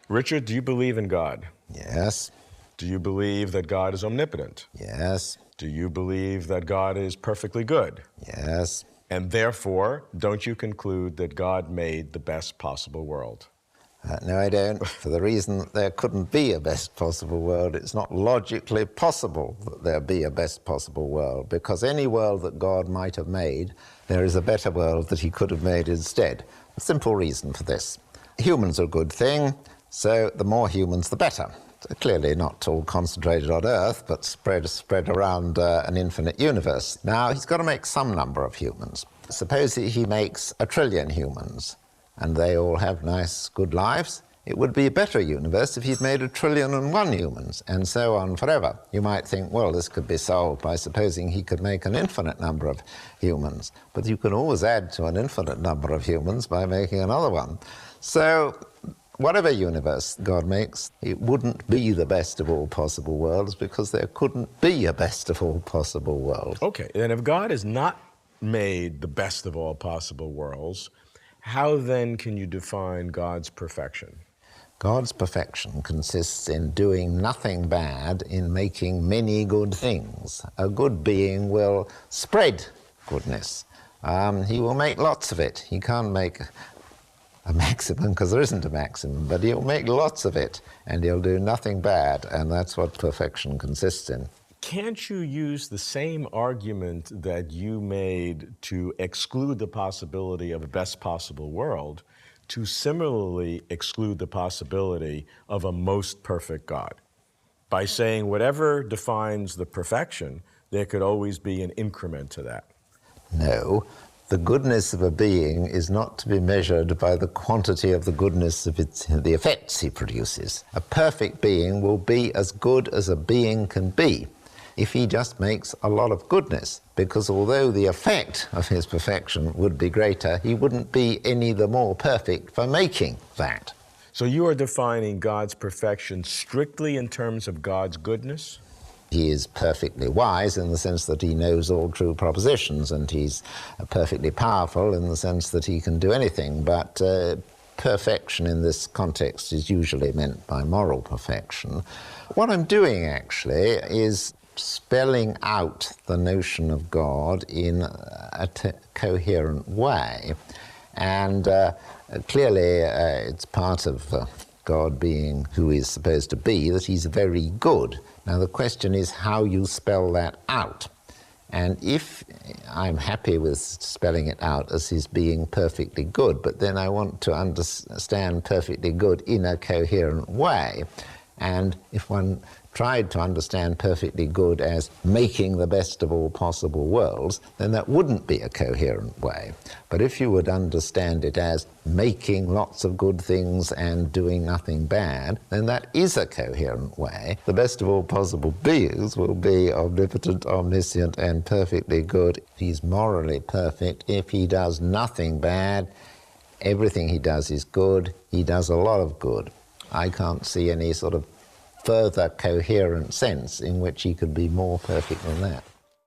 Richard, do you believe in God? Yes. Do you believe that God is omnipotent? Yes. Do you believe that God is perfectly good? Yes. And therefore, don't you conclude that God made the best possible world? No, I don't, for the reason that there couldn't be a best possible world. It's not logically possible that there be a best possible world, because any world that God might have made, there is a better world that he could have made instead. A simple reason for this. Humans are a good thing, so the more humans, the better. Clearly not all concentrated on Earth, but spread around an infinite universe. Now, he's got to make some number of humans. Suppose he makes 1 trillion humans, and they all have nice, good lives. It would be a better universe if he'd made 1,000,001,001 humans, and so on forever. You might think, well, this could be solved by supposing he could make an infinite number of humans. But you can always add to an infinite number of humans by making another one. So whatever universe God makes, it wouldn't be the best of all possible worlds, because there couldn't be a best of all possible world. Okay, and if God has not made the best of all possible worlds, how then can you define God's perfection? God's perfection consists in doing nothing bad, in making many good things. A good being will spread goodness. He will make lots of it. He can't make a maximum, because there isn't a maximum, but he'll make lots of it, and he'll do nothing bad, and that's what perfection consists in. Can't you use the same argument that you made to exclude the possibility of a best possible world to similarly exclude the possibility of a most perfect God? By saying whatever defines the perfection, there could always be an increment to that. No. The goodness of a being is not to be measured by the quantity of the goodness of the effects he produces. A perfect being will be as good as a being can be if he just makes a lot of goodness, because although the effect of his perfection would be greater, he wouldn't be any the more perfect for making that. So you are defining God's perfection strictly in terms of God's goodness? He is perfectly wise in the sense that he knows all true propositions, and he's perfectly powerful in the sense that he can do anything, but perfection in this context is usually meant by moral perfection. What I'm doing actually is spelling out the notion of God in a coherent way, and clearly it's part of God being who he's supposed to be, that he's very good. Now the question is how you spell that out. And if I'm happy with spelling it out as his being perfectly good, but then I want to understand perfectly good in a coherent way, and if one tried to understand perfectly good as making the best of all possible worlds, then that wouldn't be a coherent way. But if you would understand it as making lots of good things and doing nothing bad, then that is a coherent way. The best of all possible beings will be omnipotent, omniscient, and perfectly good. He's morally perfect. If he does nothing bad, everything he does is good. He does a lot of good. I can't see any sort of further coherent sense in which he could be more perfect than that.